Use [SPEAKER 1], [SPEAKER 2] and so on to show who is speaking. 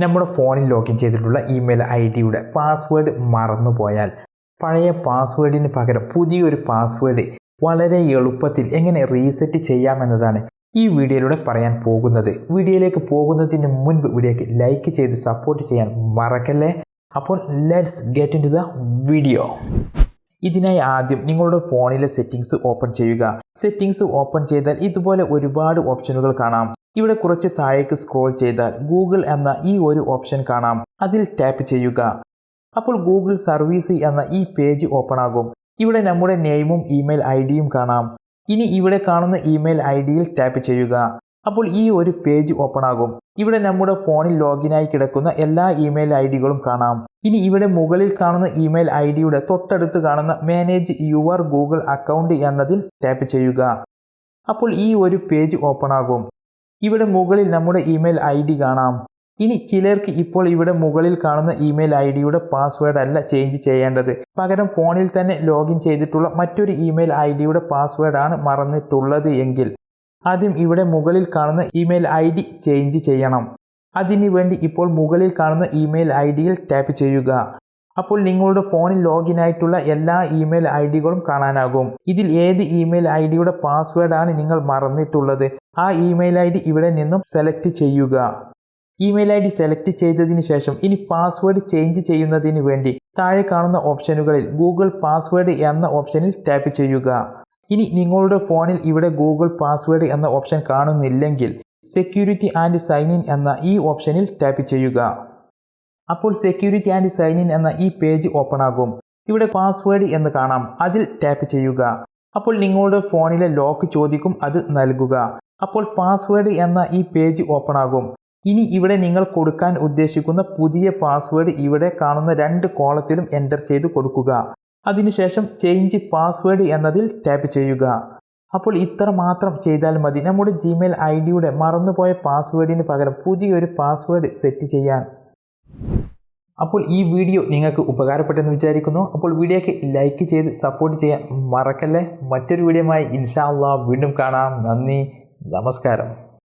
[SPEAKER 1] നമ്മുടെ ഫോണിൽ ലോഗിൻ ചെയ്തിട്ടുള്ള ഇമെയിൽ ഐഡിയുടെ പാസ്വേഡ് മറന്നുപോയാൽ പഴയ പാസ്വേഡിന് പകരം പുതിയൊരു പാസ്വേഡ് വളരെ എളുപ്പത്തിൽ എങ്ങനെ റീസെറ്റ് ചെയ്യാമെന്നതാണ് ഈ വീഡിയോയിലൂടെ പറയാൻ പോകുന്നത്. വീഡിയോയിലേക്ക് പോകുന്നതിന് മുൻപ് വീഡിയോക്ക് ലൈക്ക് ചെയ്ത് സപ്പോർട്ട് ചെയ്യാൻ മറക്കല്ലേ. അപ്പോൾ let's get into the video. ഇതിനായി ആദ്യം നിങ്ങളുടെ ഫോണിലെ സെറ്റിംഗ്സ് ഓപ്പൺ ചെയ്യുക. സെറ്റിംഗ്സ് ഓപ്പൺ ചെയ്താൽ ഇതുപോലെ ഒരുപാട് ഓപ്ഷനുകൾ കാണാം. ഇവിടെ കുറച്ച് താഴേക്ക് സ്ക്രോൾ ചെയ്താൽ ഗൂഗിൾ എന്ന ഈ ഒരു ഓപ്ഷൻ കാണാം. അതിൽ ടാപ്പ് ചെയ്യുക. അപ്പോൾ ഗൂഗിൾ സർവീസ് എന്ന ഈ പേജ് ഓപ്പൺ ആകും. ഇവിടെ നമ്മുടെ നെയിമും ഇമെയിൽ ഐഡിയും കാണാം. ഇനി ഇവിടെ കാണുന്ന ഇമെയിൽ ഐഡിയിൽ ടാപ്പ് ചെയ്യുക. അപ്പോൾ ഈ ഒരു പേജ് ഓപ്പൺ ആകും. ഇവിടെ നമ്മുടെ ഫോണിൽ ലോഗിനായി കിടക്കുന്ന എല്ലാ ഇമെയിൽ ഐഡികളും കാണാം. ഇനി ഇവിടെ മുകളിൽ കാണുന്ന ഇമെയിൽ ഐഡിയുടെ തൊട്ടടുത്ത് കാണുന്ന മാനേജ് യുവർ ഗൂഗിൾ അക്കൗണ്ട് എന്നതിൽ ടാപ്പ് ചെയ്യുക. അപ്പോൾ ഈ ഒരു പേജ് ഓപ്പൺ ആകും. ഇവിടെ മുകളിൽ നമ്മുടെ ഇമെയിൽ ഐഡി കാണാം. ഇനി ചിലർക്ക് ഇപ്പോൾ ഇവിടെ മുകളിൽ കാണുന്ന ഇമെയിൽ ഐഡിയുടെ പാസ്വേഡ് അല്ല ചേഞ്ച് ചെയ്യേണ്ടത്, പകരം ഫോണിൽ തന്നെ ലോഗിൻ ചെയ്തിട്ടുള്ള മറ്റൊരു ഇമെയിൽ ഐഡിയുടെ പാസ്വേഡാണ് മറന്നിട്ടുള്ളത് എങ്കിൽ ആദ്യം ഇവിടെ മുകളിൽ കാണുന്ന ഇമെയിൽ ഐഡി ചേഞ്ച് ചെയ്യണം. അതിനു വേണ്ടി ഇപ്പോൾ മുകളിൽ കാണുന്ന ഇമെയിൽ ഐഡിയിൽ ടാപ്പ് ചെയ്യുക. അപ്പോൾ നിങ്ങളുടെ ഫോണിൽ ലോഗിൻ ആയിട്ടുള്ള എല്ലാ ഇമെയിൽ ഐഡികളും കാണാനാകും. ഇതിൽ ഏത് ഇമെയിൽ ഐഡിയുടെ പാസ്വേഡാണ് നിങ്ങൾ മറന്നിട്ടുള്ളത് ആ ഇമെയിൽ ഐഡി ഇവിടെ നിന്നും സെലക്ട് ചെയ്യുക. ഇമെയിൽ ഐഡി സെലക്ട് ചെയ്തതിന് ശേഷം ഇനി പാസ്വേഡ് ചേഞ്ച് ചെയ്യുന്നതിന് വേണ്ടി താഴെ കാണുന്ന ഓപ്ഷനുകളിൽ ഗൂഗിൾ പാസ്വേഡ് എന്ന ഓപ്ഷനിൽ ടാപ്പ് ചെയ്യുക. ഇനി നിങ്ങളുടെ ഫോണിൽ ഇവിടെ ഗൂഗിൾ പാസ്വേഡ് എന്ന ഓപ്ഷൻ കാണുന്നില്ലെങ്കിൽ സെക്യൂരിറ്റി ആൻഡ് സൈൻ ഇൻ എന്ന ഈ ഓപ്ഷനിൽ ടാപ്പ് ചെയ്യുക. അപ്പോൾ സെക്യൂരിറ്റി ആൻഡ് സൈൻ ഇൻ എന്ന ഈ പേജ് ഓപ്പൺ ആകും. ഇവിടെ പാസ്വേഡ് എന്ന് കാണാം. അതിൽ ടാപ്പ് ചെയ്യുക. അപ്പോൾ നിങ്ങളുടെ ഫോണിലെ ലോക്ക് ചോദിക്കും, അത് നൽകുക. അപ്പോൾ പാസ്വേഡ് എന്ന ഈ പേജ് ഓപ്പൺ ആകും. ഇനി ഇവിടെ നിങ്ങൾ കൊടുക്കാൻ ഉദ്ദേശിക്കുന്ന പുതിയ പാസ്വേഡ് ഇവിടെ കാണുന്ന 2 കോളത്തിലും എൻ്റർ ചെയ്ത് കൊടുക്കുക. അതിനുശേഷം ചേഞ്ച് പാസ്വേഡ് എന്നതിൽ ടാപ്പ് ചെയ്യുക. അപ്പോൾ ഇത്ര മാത്രം ചെയ്താൽ മതി നമ്മുടെ ജിമെയിൽ ഐഡിയുടെ മറന്നുപോയ പാസ്വേഡിന് പകരം പുതിയൊരു പാസ്വേഡ് സെറ്റ് ചെയ്യാൻ. അപ്പോൾ ഈ വീഡിയോ നിങ്ങൾക്ക് ഉപകാരപ്പെട്ടെന്ന് വിചാരിക്കുന്നു. അപ്പോൾ വീഡിയോക്ക് ലൈക്ക് ചെയ്ത് സപ്പോർട്ട് ചെയ്യാൻ മറക്കല്ലേ. മറ്റൊരു വീഡിയോയുമായി ഇൻഷാ അല്ലാഹ് വീണ്ടും കാണാം. നന്ദി, നമസ്കാരം.